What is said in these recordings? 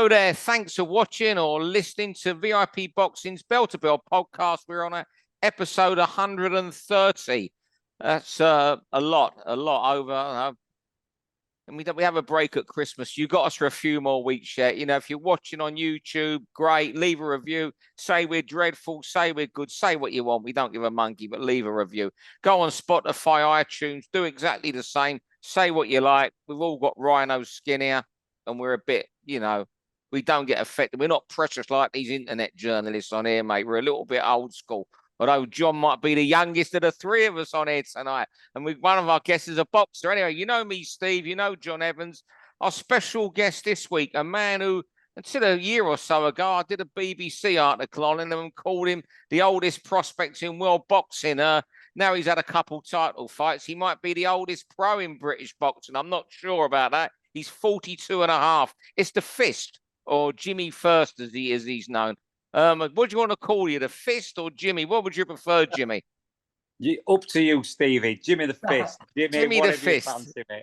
Hello there. Thanks for watching or listening to VIP Boxing's Bell to Bell podcast. We're on episode 130. That's a lot over. And we have a break at Christmas. You got us for a few more weeks yet. You know, if you're watching on YouTube, great. Leave a review. Say we're dreadful. Say we're good. Say what you want. We don't give a monkey, but leave a review. Go on Spotify, iTunes. Do exactly the same. Say what you like. We've all got rhino skin here. And we're a bit, we don't get affected. We're not precious like these internet journalists on here, mate. We're a little bit old school. Although John might be the youngest of the three of us on here tonight. And one of our guests is a boxer. Anyway, you know me, Steve. You know John Evans. Our special guest this week, a man who, until a year or so ago, I did a BBC article on him and called him the oldest prospect in world boxing. Now he's had a couple title fights. He might be the oldest pro in British boxing. I'm not sure about that. He's 42 and a half. It's the Fist, or Jimmy First, as he's known. What do you want to call you, the Fist or Jimmy? What would you prefer, Jimmy? Up to you, Stevie. Jimmy the Fist. Jimmy the Fist.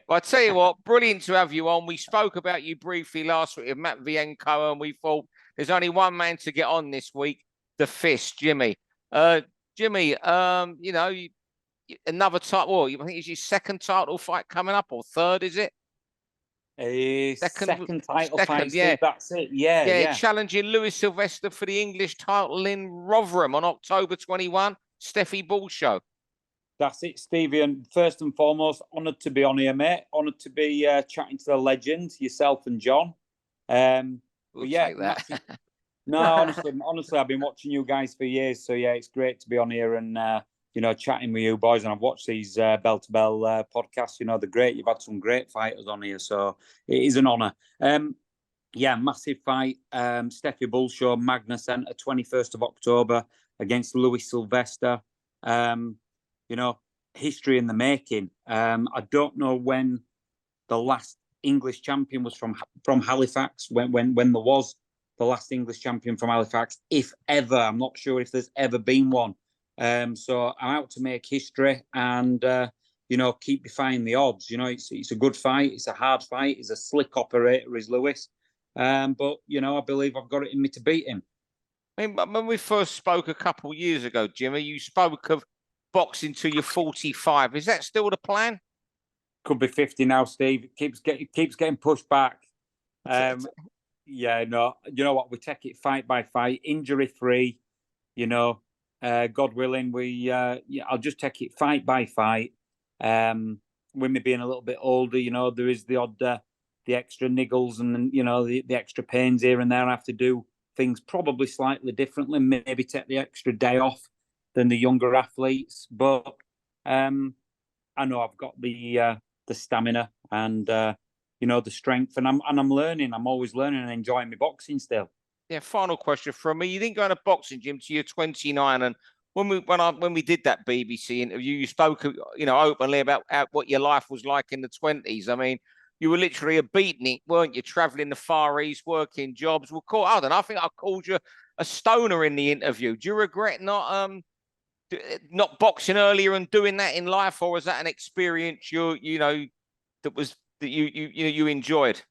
Well, I tell you what, brilliant to have you on. We spoke about you briefly last week with Matt Vienco, and we thought there's only one man to get on this week, the Fist, Jimmy. Jimmy, another title. I think it's your second title fight coming up, or third, is it? Second title fight, yeah. Steve, that's it. Yeah. Challenging Louis Sylvester for the English title in Rotherham on October 21. Steffi Bull Show. That's it, Stevie. And first and foremost, honoured to be on here, mate. Honoured to be chatting to the legends, yourself and John. We'll take that. No, honestly, I've been watching you guys for years. So, yeah, it's great to be on here and, chatting with you boys. And I've watched these Bell to Bell podcasts. They're great. You've had some great fighters on here. So it is an honour. Massive fight. Steffi Bull Show, Magna Centre, 21st of October against Louis Sylvester. History in the making. I don't know when the last English champion was from Halifax, when there was the last English champion from Halifax, if ever. I'm not sure if there's ever been one. So I'm out to make history and, keep defying the odds. It's a good fight. It's a hard fight. He's a slick operator, is Lewis. But, I believe I've got it in me to beat him. I mean, when we first spoke a couple of years ago, Jimmy, you spoke of boxing till you're 45. Is that still the plan? Could be 50 now, Steve. It keeps getting pushed back. You know what? We take it fight by fight, injury free. God willing, I'll just take it fight by fight. With me being a little bit older, there is the odd, the extra niggles and the extra pains here and there. I have to do things probably slightly differently, maybe take the extra day off than the younger athletes. But I know I've got the stamina and the strength, and I'm learning. I'm always learning and enjoying my boxing still. Yeah. Final question from me. You didn't go in a boxing gym till you're 29, and when we did that BBC interview, you spoke openly about what your life was like in the 20s. I mean, you were literally a beatnik, weren't you? Traveling the Far East, working jobs. I don't know. I think I called you a stoner in the interview. Do you regret not boxing earlier and doing that in life, or was that an experience you enjoyed?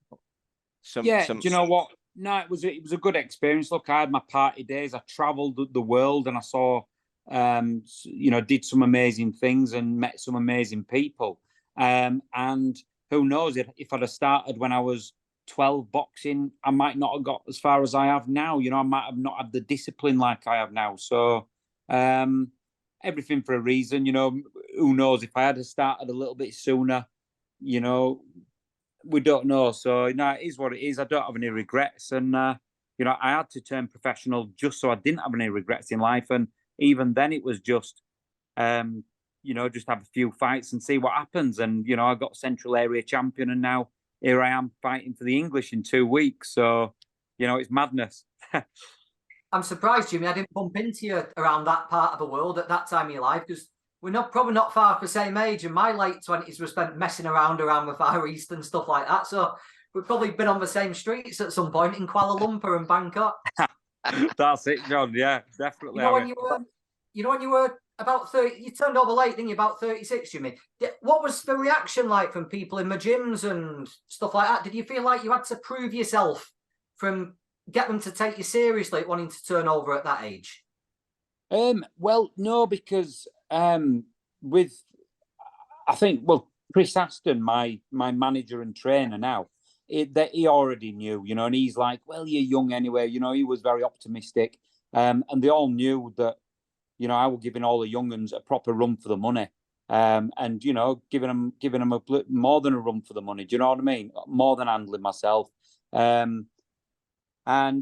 Do you know what? No, it was a good experience. Look, I had my party days. I travelled the world and I saw, did some amazing things and met some amazing people. And who knows, if I'd have started when I was 12 boxing, I might not have got as far as I have now. I might have not had the discipline like I have now. So everything for a reason. Who knows, if I had started a little bit sooner, we don't know. So, it is what it is. I don't have any regrets. And, I had to turn professional just so I didn't have any regrets in life. And even then it was just, just have a few fights and see what happens. And, I got Central Area champion and now here I am fighting for the English in 2 weeks. So, it's madness. I'm surprised, Jimmy, I didn't bump into you around that part of the world at that time of your life, because we're probably not far off the same age, and my late 20s were spent messing around the Far East and stuff like that. So we've probably been on the same streets at some point in Kuala Lumpur and Bangkok. That's it, John. Yeah, definitely. When you were about 30, you turned over late, didn't you? About 36, Jimmy. What was the reaction like from people in the gyms and stuff like that? Did you feel like you had to prove yourself get them to take you seriously at wanting to turn over at that age? Well, no, because with I think Chris Aston, my manager and trainer now, that he already knew, and he's like, well, you're young anyway, he was very optimistic, and they all knew that, I was giving all the young uns a proper run for the money, and giving them more than a run for the money. Do you know what I mean? More than handling myself, and I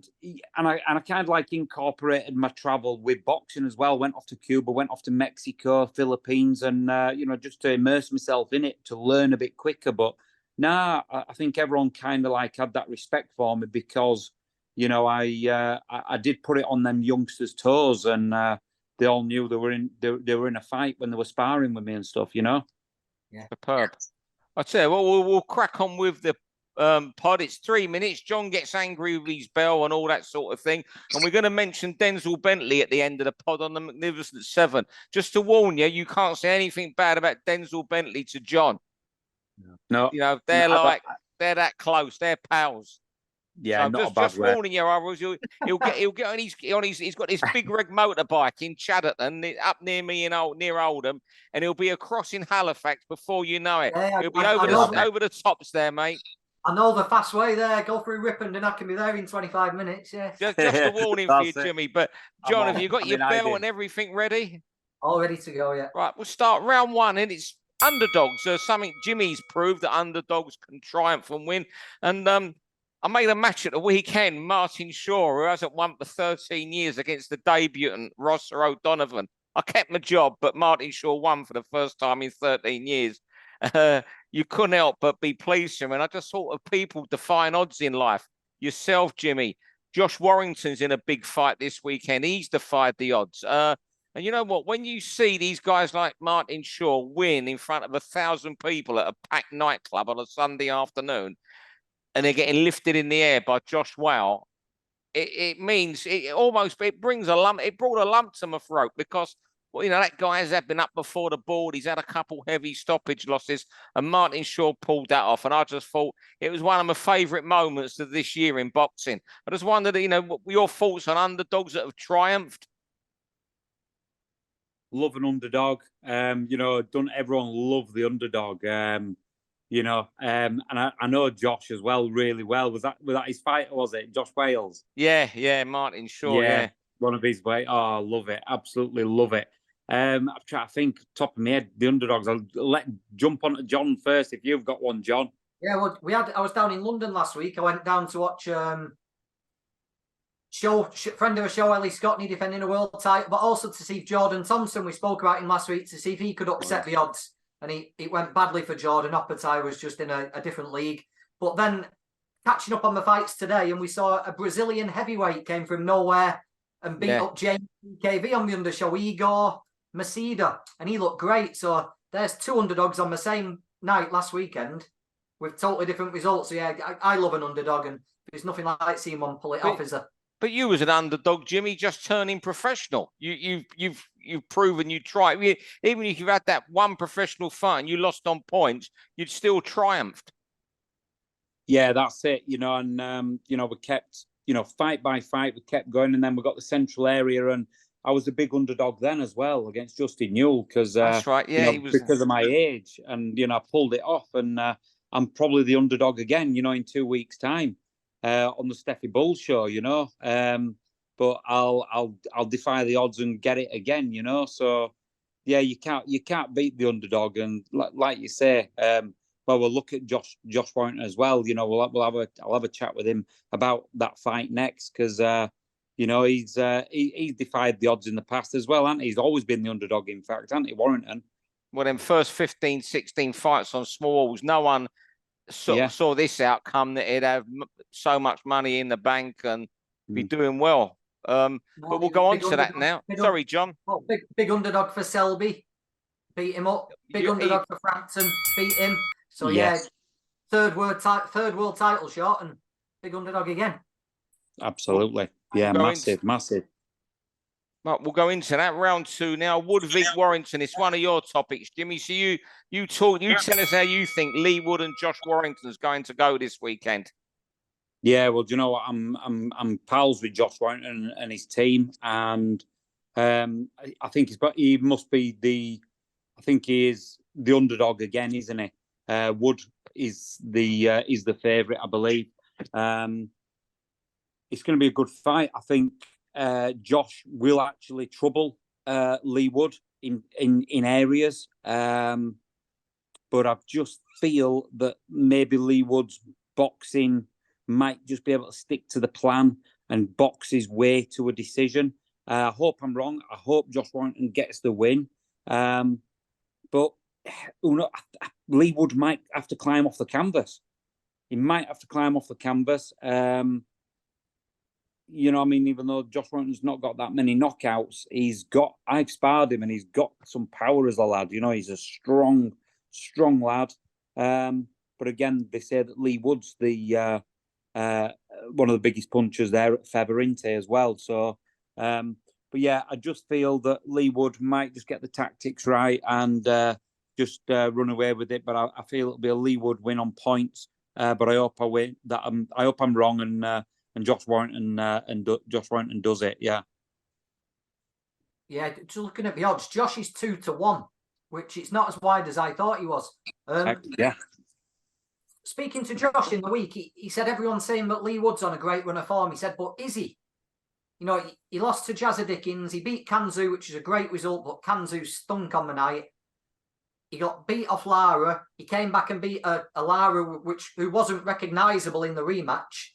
kind of like incorporated my travel with boxing as well. Went off to Cuba, went off to Mexico, Philippines, and just to immerse myself in it, to learn a bit quicker. But I think everyone kind of like had that respect for me because I did put it on them youngsters' toes, and they all knew they were in a fight when they were sparring with me and stuff. Yeah, superb. I tell you, we'll crack on with the pod. It's 3 minutes. John gets angry with his bell and all that sort of thing, and we're going to mention Denzel Bentley at the end of the pod on the Magnificent Seven. Just to warn you, you can't say anything bad about Denzel Bentley to John. No, they're they're that close. They're pals. Yeah, so just warning you, otherwise he'll get on he's got this big rig motorbike in Chadderton up near me near Oldham, and he'll be across in Halifax before you know it. Yeah, he'll be over the tops there, mate. I know the fast way there. Go through Ripon and I can be there in 25 minutes. Yeah. Just a warning for you, Jimmy. But John, have you got your bell and everything ready? All ready to go, yeah. Right, we'll start round one, and it's Underdogs. Something Jimmy's proved that Underdogs can triumph and win. And I made a match at the weekend. Martin Shaw, who hasn't won for 13 years, against the debutant Rosser O'Donovan. I kept my job, but Martin Shaw won for the first time in 13 years. You couldn't help but be pleased for him. And I just thought of people defying odds in life. Yourself, Jimmy. Josh Warrington's in a big fight this weekend. He's defied the odds. And you know what? When you see these guys like Martin Shaw win in front of 1,000 people at a packed nightclub on a Sunday afternoon, and they're getting lifted in the air by Josh Wow, it means it brings a lump. It brought a lump to my throat because, that guy has been up before the board. He's had a couple heavy stoppage losses, and Martin Shaw pulled that off. And I just thought it was one of my favourite moments of this year in boxing. I just wondered, what were your thoughts on underdogs that have triumphed? Love an underdog. Don't everyone love the underdog? And I know Josh as well really well. Was that his fighter? Was it Josh Wales? Yeah, Martin Shaw. Yeah, one of his way. Oh, I love it. Absolutely love it. I'm trying to think top of my head the underdogs. I'll jump on to John first if you've got one, John. Yeah, well, I was down in London last week. I went down to watch friend of the show, Ellie Scotney, defending a world title, but also to see Jordan Thompson. We spoke about him last week, to see if he could upset the odds. And it went badly for Jordan. Oppenheimer was just in a different league. But then catching up on the fights today, and we saw a Brazilian heavyweight came from nowhere and beat up James KV on the undershow, Igor Maceda, and he looked great. So there's two underdogs on the same night last weekend with totally different results. So yeah, I love an underdog, and there's nothing like seeing one pull it off, is there? But you was an underdog, Jimmy, just turning professional. You've proven you try. Even if you've had that one professional fight and you lost on points, you'd still triumphed. Yeah, that's it. And we kept, fight by fight, we kept going, and then we got the central area, and I was a big underdog then as well against Justin Newell because that's right. Yeah, he was because of my age, and I pulled it off, and I'm probably the underdog again. In 2 weeks' time. On the Steffi Bull show, but I'll defy the odds and get it again, So yeah, you can't beat the underdog, and like you say, we'll look at Josh Warrington as well. I'll have a chat with him about that fight next because he's defied the odds in the past as well, hasn't he? He's always been the underdog, in fact, hasn't he, Warrington? Well, them first 15, 16 fights on smalls, no one saw this outcome, that he'd have so much money in the bank and be doing well. But we'll go on to that now. Sorry, John. Oh, big underdog for Selby, beat him up. Big underdog for Frampton, beat him. So yeah, third world title shot and big underdog again. Absolutely, yeah, massive. Right, we'll go into that round two now. Wood v Warrington. It's one of your topics, Jimmy. So you tell us how you think Leigh Wood and Josh Warrington's going to go this weekend. Yeah, well, do you know what? I'm pals with Josh Warrington and his team, and I think he must be I think he is the underdog again, isn't he? Wood is the favourite, I believe. It's going to be a good fight. I think Josh will actually trouble Leigh Wood in areas, but I just feel that maybe Leigh Wood's boxing might just be able to stick to the plan and box his way to a decision. I hope I'm wrong. I hope Josh Warrington gets the win. But Leigh Wood might have to climb off the canvas. He might have to climb off the canvas. You know, I mean, even though Josh Warrington's not got that many knockouts, I've sparred him and he's got some power as a lad. You know, he's a strong lad. But again, they say that Leigh Wood's the one of the biggest punchers there at feather, isn't he, as well? So, but yeah, I just feel that Leigh Wood might just get the tactics right and just run away with it. But I feel it'll be a Leigh Wood win on points. But I hope I win. I hope I'm wrong and Josh Warrington Josh Warrington does it. Yeah. Yeah, just looking at the odds, Josh is 2-1, which it's not as wide as I thought he was. Yeah. Speaking to Josh in the week, he said everyone's saying that Leigh Wood's on a great run of form. He said, but is he? You know, he lost to Jazza Dickens. He beat Kanzu, which is a great result, but Kanzu stunk on the night. He got beat off Lara. He came back and beat a Lara who wasn't recognisable in the rematch.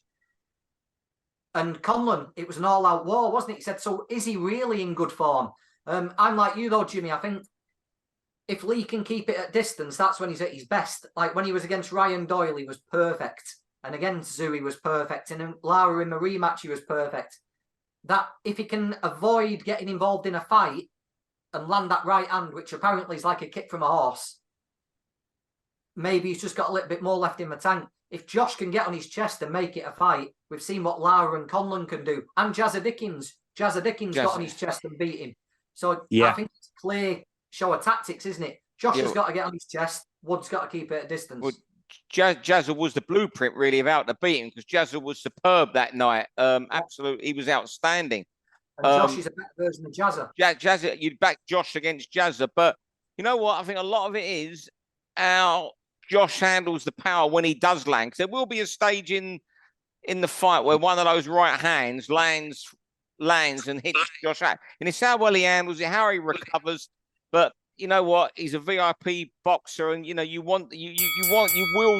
And Conlon, it was an all-out war, wasn't it? He said, so is he really in good form? I'm like you, though, Jimmy. I think if Leigh can keep it at distance, that's when he's at his best. Like when he was against Ryan Doyle, he was perfect. And against Zoo, he was perfect. And in Lara in the rematch, he was perfect. That if he can avoid getting involved in a fight and land that right hand, which apparently is like a kick from a horse, maybe he's just got a little bit more left in the tank. If Josh can get on his chest and make it a fight, we've seen what Lara and Conlon can do. And Jazza Dickens. Jazza Dickens got on his chest and beat him. So yeah. I think it's a clear show of tactics, isn't it? Josh has got to get on his chest. Wood's got to keep it at distance. Well, Jazza was the blueprint, really, of how to beat him, because Jazza was superb that night. Absolutely, he was outstanding. And Josh is a better version of Jazza. Jazza, you'd back Josh against Jazza, but you know what? I think a lot of it is how Josh handles the power when he does land. There will be a stage in the fight where one of those right hands lands and hits Josh out, and it's how well he handles it, how he recovers. But you know what? He's a VIP boxer, and you know you will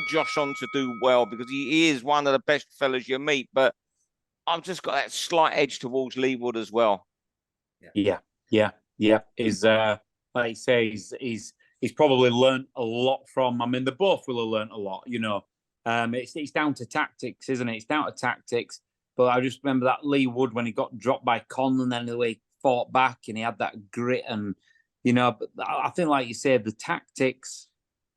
Josh on to do well because he is one of the best fellas you meet. But I've just got that slight edge towards Leigh Wood as well. Yeah. He's like you say, he's probably learned a lot from. I mean, they both will have learned a lot. You know, it's down to tactics, isn't it? It's down to tactics. But I just remember that Leigh Wood when he got dropped by Conlon, then the way he fought back and he had that grit and. You know, but I think, like you said, the tactics,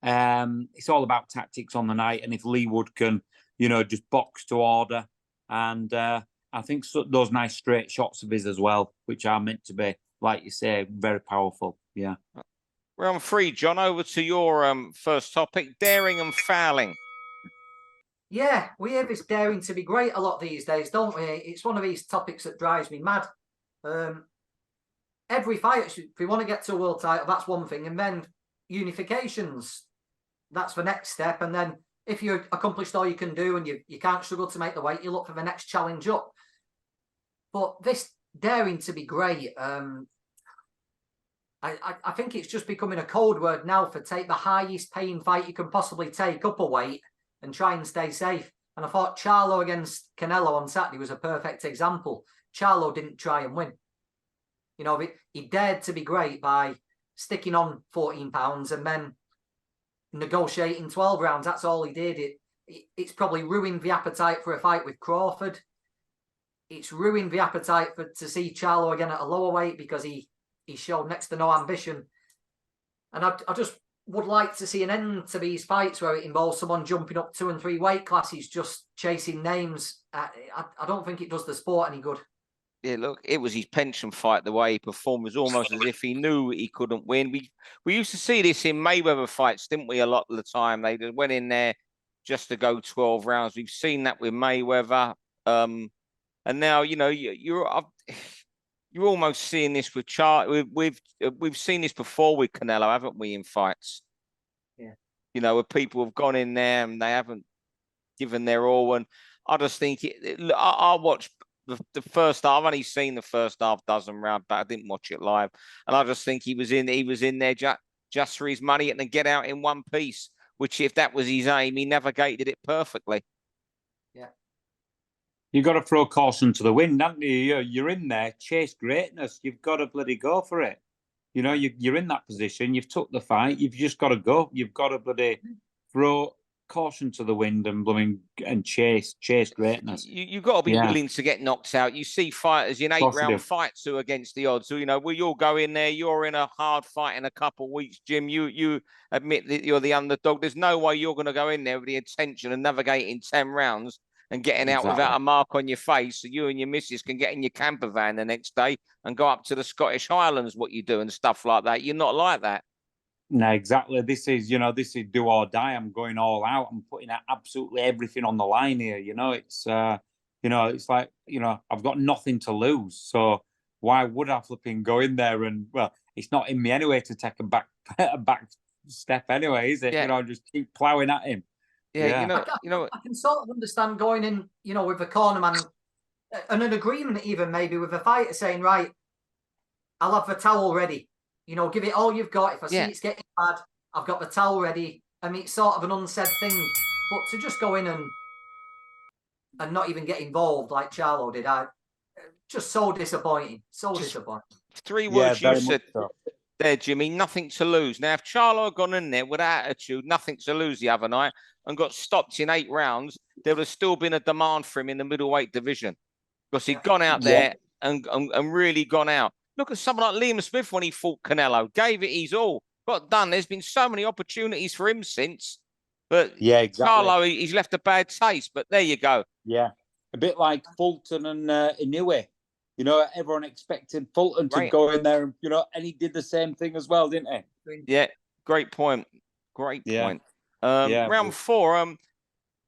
it's all about tactics on the night. And if Leigh Wood can, you know, just box to order. And I think those nice straight shots of his as well, which are meant to be, like you say, very powerful. Yeah. Round 3, John, over to your first topic, daring and fouling. Yeah, we hear this daring to be great a lot these days, don't we? It's one of these topics that drives me mad. Every fight, if we want to get to a world title, that's one thing. And then unifications, that's the next step. And then if you've accomplished all you can do and you can't struggle to make the weight, you look for the next challenge up. But this daring to be great, I think it's just becoming a code word now for take the highest paying fight you can possibly take up a weight and try and stay safe. And I thought Charlo against Canelo on Saturday was a perfect example. Charlo didn't try and win. You know, he dared to be great by sticking on 14 pounds and then negotiating 12 rounds. That's all he did. It's probably ruined the appetite for a fight with Crawford. It's ruined the appetite to see Charlo again at a lower weight because he showed next to no ambition. And I just would like to see an end to these fights where it involves someone jumping up 2 and 3 weight classes, just chasing names. I don't think it does the sport any good. Yeah, look, it was his pension fight. The way he performed was almost as if he knew he couldn't win. We used to see this in Mayweather fights, didn't we? A lot of the time, they went in there just to go 12 rounds. We've seen that with Mayweather. And now, you're almost seeing this with we've seen this before with Canelo, haven't we, in fights? Yeah. Where people have gone in there and they haven't given their all. And I just think I watched the first half. I've only seen the first half dozen round, but I didn't watch it live. And I just think he was in there just for his money and then get out in one piece, which if that was his aim, he navigated it perfectly. Yeah. You've got to throw caution to the wind, haven't you? You're in there, chase greatness. You've got to bloody go for it. You're in that position. You've took the fight. You've just got to go. You've got to bloody throw caution to the wind and chase greatness. You've got to be willing to get knocked out. You see fighters in 8-round fights who are against the odds. So, you'll go in there. You're in a hard fight in a couple of weeks, Jim. You admit that you're the underdog. There's no way you're going to go in there with the intention of navigating 10 rounds and getting out without a mark on your face, so you and your missus can get in your camper van the next day and go up to the Scottish Highlands, what you do and stuff like that. You're not like that. No, exactly. This is do or die. I'm going all out. I'm putting absolutely everything on the line here. It's it's like, I've got nothing to lose. So why would I flipping go in there? And well, it's not in me anyway to take a back step anyway, is it? Yeah. Just keep ploughing at him. Yeah. I can sort of understand going in, with a cornerman and an agreement even maybe with a fighter saying, right, I'll have the towel ready. Give it all you've got. If I see it's getting bad, I've got the towel ready. I mean, it's sort of an unsaid thing. But to just go in and not even get involved like Charlo did, just so disappointing. Disappointing. 3 words you said there, Jimmy, nothing to lose. Now, if Charlo had gone in there with attitude, nothing to lose the other night, and got stopped in 8 rounds, there would have still been a demand for him in the middleweight division. Because he'd gone out there and really gone out. Look at someone like Liam Smith when he fought Canelo. Gave it his all. Got done. There's been so many opportunities for him since. But exactly. Charlo, he's left a bad taste. But there you go. Yeah. A bit like Fulton and Inoue. Everyone expected Fulton to go in there, and he did the same thing as well, didn't he? Yeah. Great point. Great point. Round 4.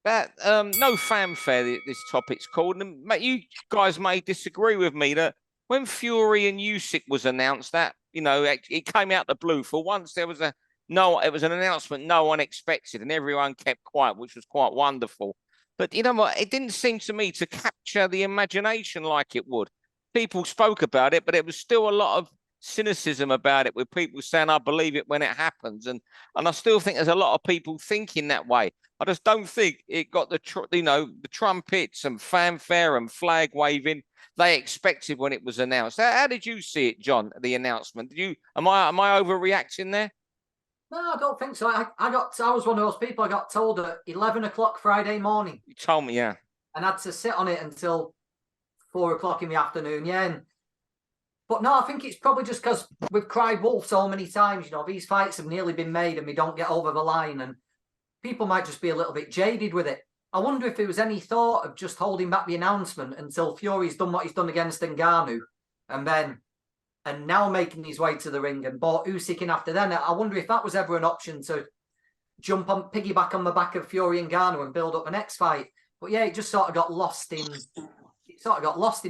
No fanfare, this topic's called. And you guys may disagree with me that when Fury and Usyk was announced, that it came out the blue. For once, it was an announcement no one expected, and everyone kept quiet, which was quite wonderful. But you know what? It didn't seem to me to capture the imagination like it would. People spoke about it, but it was still a lot of cynicism about it, with people saying, "I believe it when it happens," and I still think there's a lot of people thinking that way. I just don't think it got the trumpets and fanfare and flag waving they expected when it was announced. How did you see it, John? The announcement? Am I overreacting there? No, I don't think so. I was one of those people. I got told at 11 o'clock Friday morning. You told me, yeah. And I had to sit on it until 4 o'clock in the afternoon. Yeah. But no, I think it's probably just because we've cried wolf so many times. These fights have nearly been made and we don't get over the line, and people might just be a little bit jaded with it. I wonder if there was any thought of just holding back the announcement until Fury's done what he's done against Ngannou, and now making his way to the ring and bought Usyk in after then. I wonder if that was ever an option to piggyback on the back of Fury and Ngannou and build up the next fight. But yeah, it just sort of got lost in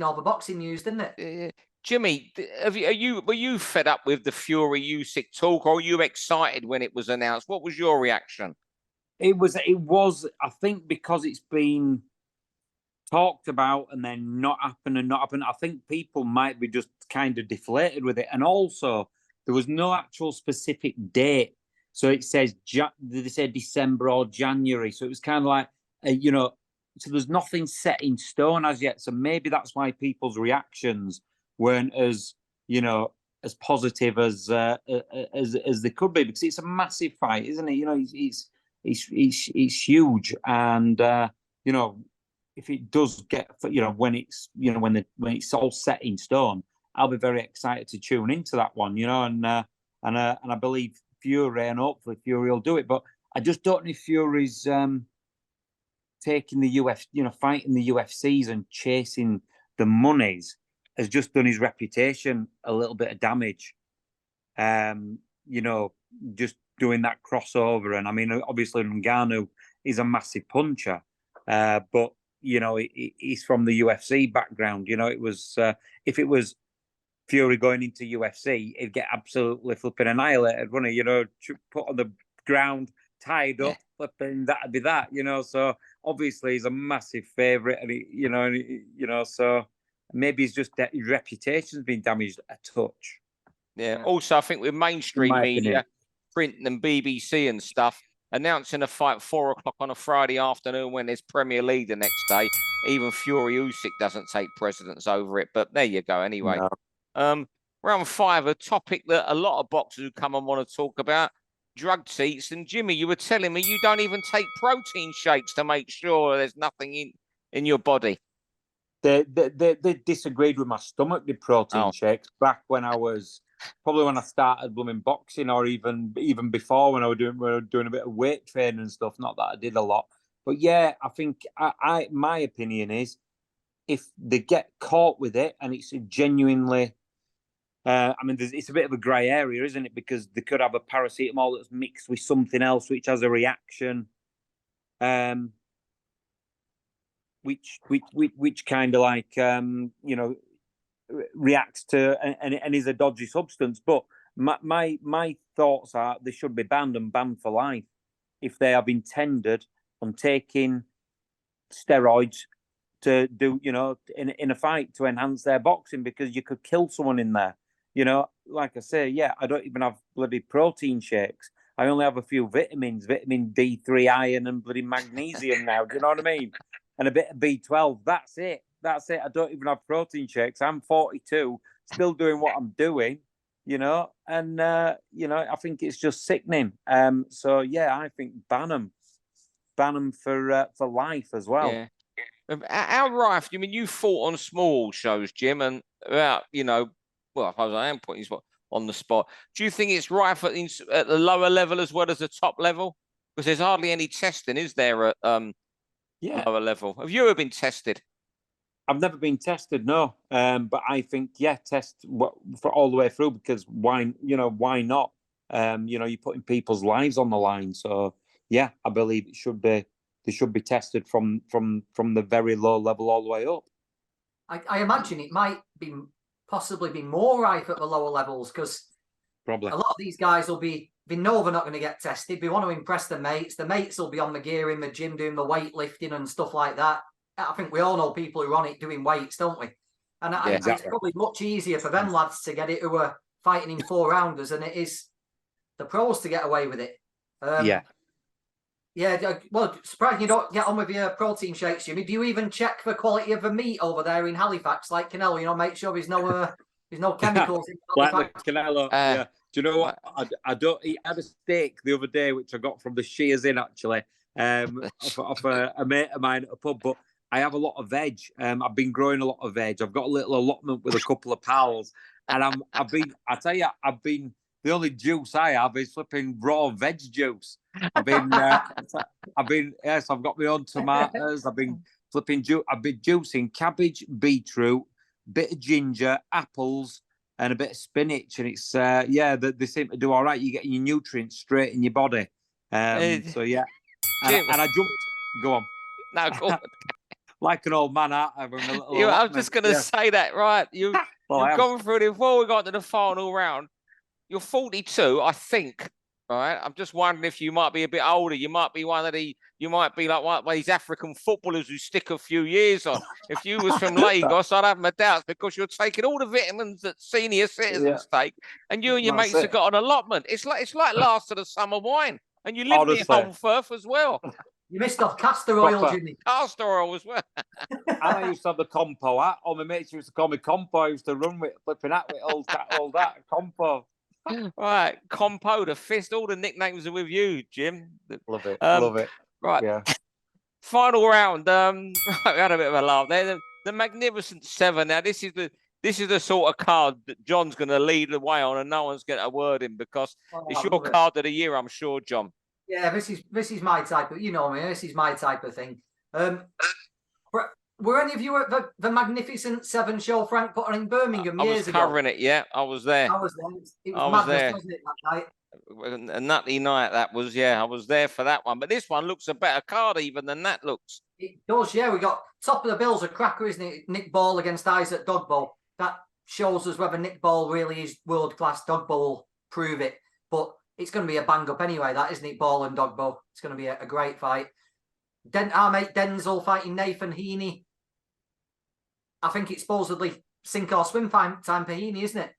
all the boxing news, didn't it? Jimmy, were you fed up with the Fury Usyk talk, or were you excited when it was announced? What was your reaction? It was, I think, because it's been talked about and then not happen. I think people might be just kind of deflated with it. And also, there was no actual specific date. So it says, they said December or January. So it was kind of like, so there's nothing set in stone as yet. So maybe that's why people's reactions weren't as positive as they could be, because it's a massive fight, isn't it? It's huge, and if it does get, when it's all set in stone, I'll be very excited to tune into that one, and I believe Fury, and hopefully Fury will do it, but I just don't know if Fury's taking the fighting the UFCs and chasing the monies has just done his reputation a little bit of damage. Just doing that crossover. And I mean, obviously Ngannou he's a massive puncher. But you know, he's from the UFC background. You know, it was if it was Fury going into UFC, he'd get absolutely flipping annihilated, wouldn't he? You know, put on the ground, tied up, flipping, that'd be that. You know, so obviously he's a massive favourite, and so maybe he's just his reputation's been damaged a touch. Yeah. Also, I think with mainstream media, print and BBC and stuff, announcing a fight 4 o'clock on a Friday afternoon when there's Premier League the next day, even Fury Usyk doesn't take precedence over it. But there you go. Anyway, round 5, a topic that a lot of boxers who come and want to talk about, drug teats. And Jimmy, you were telling me you don't even take protein shakes to make sure there's nothing in your body. They disagreed with my stomach, the protein shakes, back when I was probably when I started blooming boxing, or even before when we were doing a bit of weight training and stuff. Not that I did a lot, but yeah, I think my opinion is if they get caught with it and it's genuinely, I mean, it's a bit of a grey area, isn't it? Because they could have a paracetamol that's mixed with something else which has a reaction, which kind of like reacts to and is a dodgy substance. But my thoughts are they should be banned and banned for life if they have intended on taking steroids to do, in a fight to enhance their boxing, because you could kill someone in there. Like I say, yeah, I don't even have bloody protein shakes. I only have a few vitamins, vitamin D3, iron, and bloody magnesium now. Do you know what I mean? And a bit of B12. That's it. I don't even have protein shakes. I'm 42, still doing what I'm doing, and, I think it's just sickening. So, yeah, I think ban them for life as well. Yeah. How rife? You mean you fought on small shows, Jim, and about, well, I suppose I am putting you on the spot. Do you think it's rife at the lower level as well as the top level? Because there's hardly any testing, is there, at lower level? Have you ever been tested? I've never been tested, no. But I think, test for all the way through, because why not? You're putting people's lives on the line. So, yeah, I believe they should be tested from the very low level all the way up. I imagine it might possibly be more rife at the lower levels, because probably a lot of these guys will they know they're not going to get tested. They want to impress the mates. The mates will be on the gear in the gym doing the weightlifting and stuff like that. I think we all know people who are on it doing weights, don't we? And exactly. It's probably much easier for them lads to get it who are fighting in 4-rounders than it is the pros to get away with it. Yeah, well, surprised you don't get on with your protein shakes, Jimmy. Do you even check the quality of the meat over there in Halifax, like Canelo? Make sure there's no chemicals in Halifax. Like Canelo, yeah. Do you know what? I don't eat. I had a steak the other day, which I got from the Shears Inn, actually, off a mate of mine at a pub. But I have a lot of veg. I've been growing a lot of veg. I've got a little allotment with a couple of pals, and the only juice I have is flipping raw veg juice. I've got my own tomatoes. I've been juicing cabbage, beetroot, bit of ginger, apples, and a bit of spinach. And it's, they seem to do all right. You get your nutrients straight in your body. So, yeah. And I jumped. Go on. No, go on. Like an old man, I was just going to say that, right? You've gone through it before we got to the final round. You're 42, I think, right? I'm just wondering if you might be a bit older. You might be you might be like one of these African footballers who stick a few years on. If you was from Lagos, I'd have my doubts, because you're taking all the vitamins that senior citizens take, and you and your mates have got an allotment. It's like last of the summer wine, and you live near Holmfirth as well. You missed off castor oil, Jimmy. Castor oil as well. And I used to have the compo hat. All my mates used to call me compo. I used to run with flipping at with all that compo. Right, compo, the fist, all the nicknames are with you, Jim. Love it, love it. Right, yeah. Final round. We had a bit of a laugh there. The Magnificent Seven. Now, this is the sort of card that John's going to lead the way on, and no one's getting a word in, because it's your card of the year, I'm sure, John. Yeah, this is my type of, me, this is my type of thing. Were any of you at the Magnificent Seven show Frank put on in Birmingham years ago? I was covering it, yeah. I was there. I was there. It was madness, wasn't it, that night? A nutty night that was, yeah. I was there for that one. But this one looks a better card even than that looks. It does, yeah. We got top of the bill's a cracker, isn't it? Nick Ball against Isaac Dogbo. That shows us whether Nick Ball really is world-class. Dogbo will prove it. But it's going to be a bang-up anyway, that, isn't it, Ball and Dogbo? It's going to be a great fight. Our mate Denzel fighting Nathan Heaney. I think it's supposedly sink or swim time for Heaney, isn't it?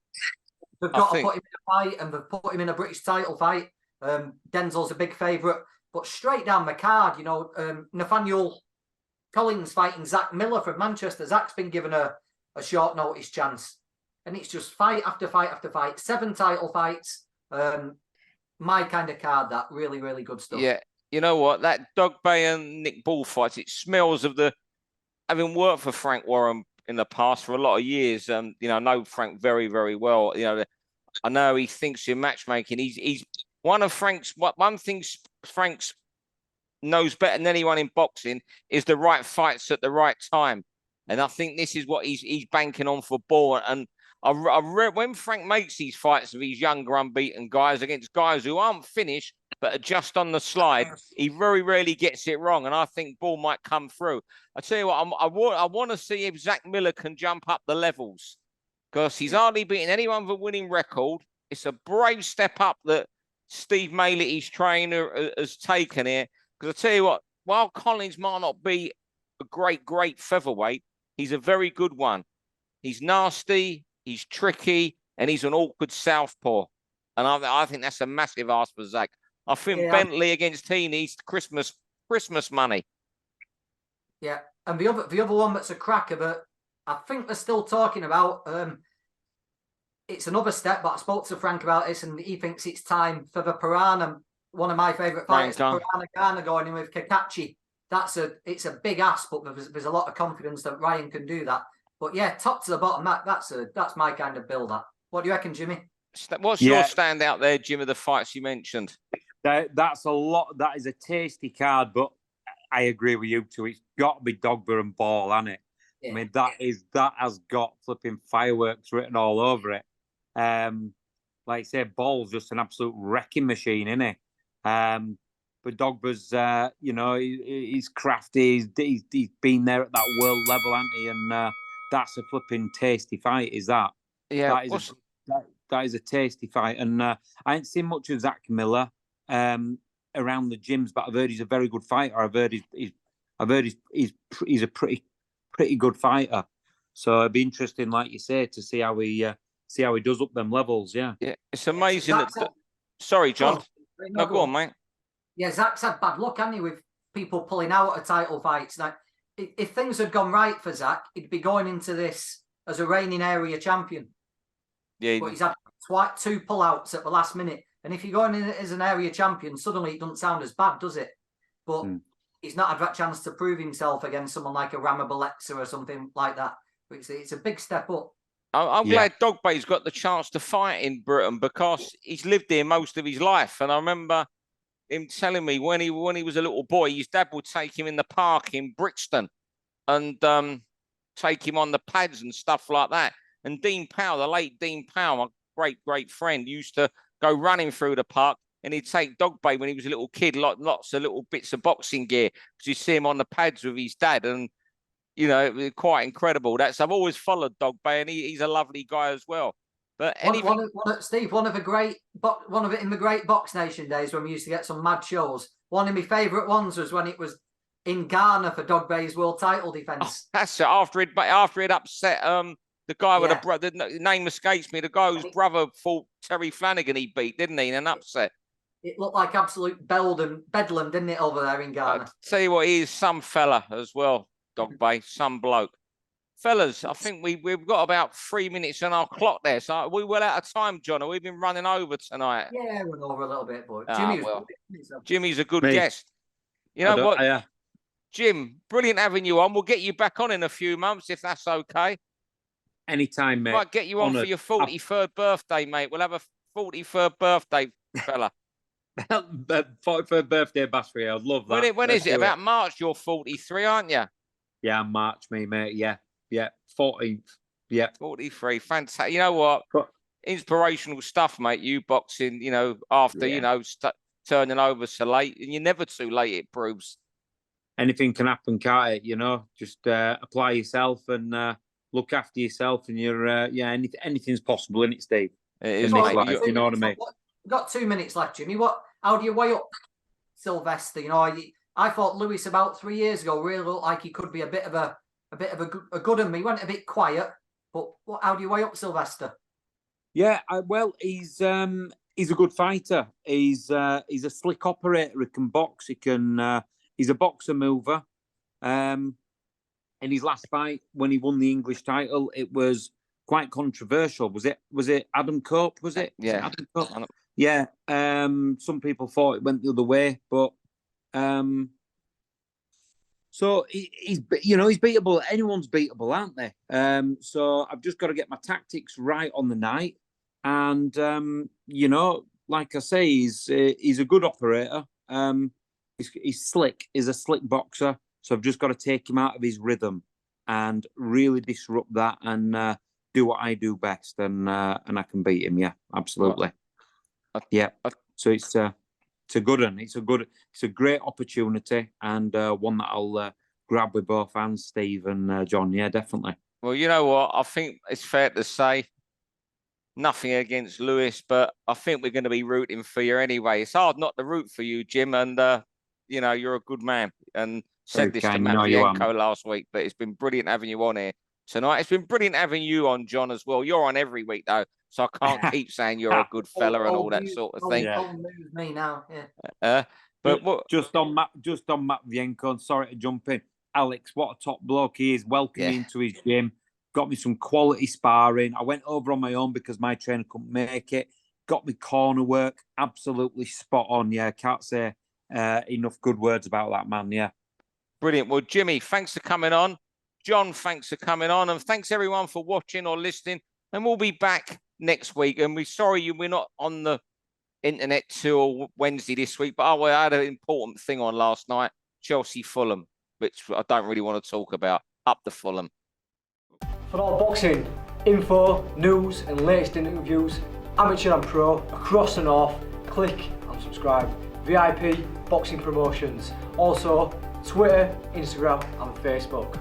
They've got to put him in a fight, and they've put him in a British title fight. Denzel's a big favourite. But straight down the card, Nathaniel Collins fighting Zach Miller from Manchester. Zach's been given a short notice chance. And it's just fight after fight after fight. 7 title fights. My kind of card, that. Really, really good stuff. Yeah. You know what? That Dogbe and Nick Ball fights, it smells of having worked for Frank Warren in the past for a lot of years. I know Frank very, very well. I know he thinks in matchmaking. He's one thing Frank's knows better than anyone in boxing is the right fights at the right time. And I think this is what he's banking on for Ball. And when Frank makes these fights with these younger unbeaten guys against guys who aren't finished but are just on the slide, he very rarely gets it wrong. And I think Ball might come through. I tell you what, I want to see if Zach Miller can jump up the levels, because he's hardly beaten anyone with a winning record. It's a brave step up that Steve Maley, his trainer, has taken here. Because I tell you what, while Collins might not be a great featherweight, he's a very good one. He's nasty, he's tricky, and he's an awkward southpaw. And I think that's a massive ask for Zach. I think Bentley against Heaney's Christmas money. Yeah, and the other one that's a cracker that I think they're still talking about. It's another step, but I spoke to Frank about this, and he thinks it's time for the Piranha. One of my favourite fighters, Piranha Ghana, going in with Kakachi. It's a big ask, but there's a lot of confidence that Ryan can do that. But yeah, top to the bottom, that's my kind of build. That. What do you reckon, Jimmy? What's your standout there, Jim, of the fights you mentioned? That's a lot. That is a tasty card, but I agree with you too. It's got to be Dogber and Ball, hasn't it? Yeah. I mean, that has got flipping fireworks written all over it. Like I say, Ball's just an absolute wrecking machine, isn't he? But Dogber's, he's crafty. He's been there at that world level, hasn't he? And that's a flipping tasty fight. Is that? Yeah. That is a tasty fight. And I ain't seen much of Zach Miller around the gyms, but I've heard he's a very good fighter. I've heard he's a pretty good fighter. So it'd be interesting, like you say, to see how he does up them levels. Yeah. Yeah, it's amazing. Sorry, John. No, go on, mate. Yeah, Zach's had bad luck, hasn't he, with people pulling out of title fights. Like, if things had gone right for Zach, he'd be going into this as a reigning area champion. Yeah, but he's had 2 pullouts at the last minute. And if you're going in as an area champion, suddenly it doesn't sound as bad, does it? But he's not had that chance to prove himself against someone like a Ramabalexa or something like that. It's a big step up. I'm glad Dogbay's got the chance to fight in Britain, because he's lived here most of his life. And I remember him telling me when he was a little boy, his dad would take him in the park in Brixton and take him on the pads and stuff like that. And Dean Powell, the late Dean Powell, my great friend, used to go running through the park, and he'd take Dogbay when he was a little kid, lots of little bits of boxing gear, because you see him on the pads with his dad. And it was quite incredible. I've always followed Dogbay, and he's a lovely guy as well. But Steve, one of it in the great Box Nation days when we used to get some mad shows. One of my favourite ones was when it was in Ghana for Dogbay's world title defence. Oh, that's it. After he'd upset the guy with the brother, the name escapes me. The guy whose brother fought Terry Flanagan, he beat, didn't he, in an upset? It looked like absolute bedlam, didn't it, over there in Ghana? I'll tell you what, he is some fella as well, Dogbay, some bloke. Fellas, I think we've got about 3 minutes on our clock there, so we're well out of time, John. We've been running over tonight. Yeah, we're over a little bit, but Jimmy's a good guest. You know what, Jim? Brilliant having you on. We'll get you back on in a few months if that's okay. Anytime, mate. Might get you on for your 43rd birthday, mate. We'll have a 43rd birthday, fella. 43rd birthday bash for you. I'd love that. When is it? About March, you're 43, aren't you? Yeah, March, mate. Yeah, 14th. Yeah. 43. Fantastic. You know what? But, Inspirational stuff, mate. You boxing, after, turning over so late. And you're never too late, it proves. anything can happen, can't it? Just apply yourself and look after yourself, and you're anything's possible, isn't it, Steve? It is, in this mate. life, you know what I mean? We've got 2 minutes left, Jimmy. How do you weigh up Sylvester? I thought Lewis about 3 years ago really looked like he could be a bit of a good one. He went a bit quiet, but how do you weigh up Sylvester? Yeah, he's a good fighter. He's a slick operator. He can box. He's a boxer mover. In his last fight, when he won the English title, it was quite controversial. Was it Adam Cope? Was it? Yeah. Was it Adam Cope? Yeah. Some people thought it went the other way, but so he's beatable. Anyone's beatable, aren't they? So I've just got to get my tactics right on the night, and like I say, he's a good operator. He's slick. He's a slick boxer. So I've just got to take him out of his rhythm and really disrupt that and do what I do best, and I can beat him. Yeah, absolutely. Yeah. So it's a good one. It's a great opportunity, and one that I'll grab with both hands, Steve and John. Yeah, definitely. Well, you know what? I think it's fair to say, nothing against Lewis, but I think we're going to be rooting for you anyway. It's hard not to root for you, Jim, and you're a good man. And said this to Matvienko last week, but it's been brilliant having you on here tonight. It's been brilliant having you on, John, as well. You're on every week, though, so I can't keep saying you're a good fella and all that sort of thing. Don't lose me now. Yeah. But just on Matvienko, and sorry to jump in, Alex, what a top bloke he is. Welcome me into his gym. Got me some quality sparring. I went over on my own because my trainer couldn't make it. Got me corner work. Absolutely spot on. Yeah, can't say enough good words about that man. Yeah. Brilliant. Well, Jimmy, thanks for coming on. John, thanks for coming on. And thanks, everyone, for watching or listening. And we'll be back next week. And we're sorry we're not on the internet till Wednesday this week. But I had an important thing on last night. Chelsea-Fulham, which I don't really want to talk about. Up the Fulham. For all boxing info, news and latest interviews, amateur and pro, across the north, click and subscribe. VIP Boxing Promotions. Also, Twitter, Instagram and Facebook.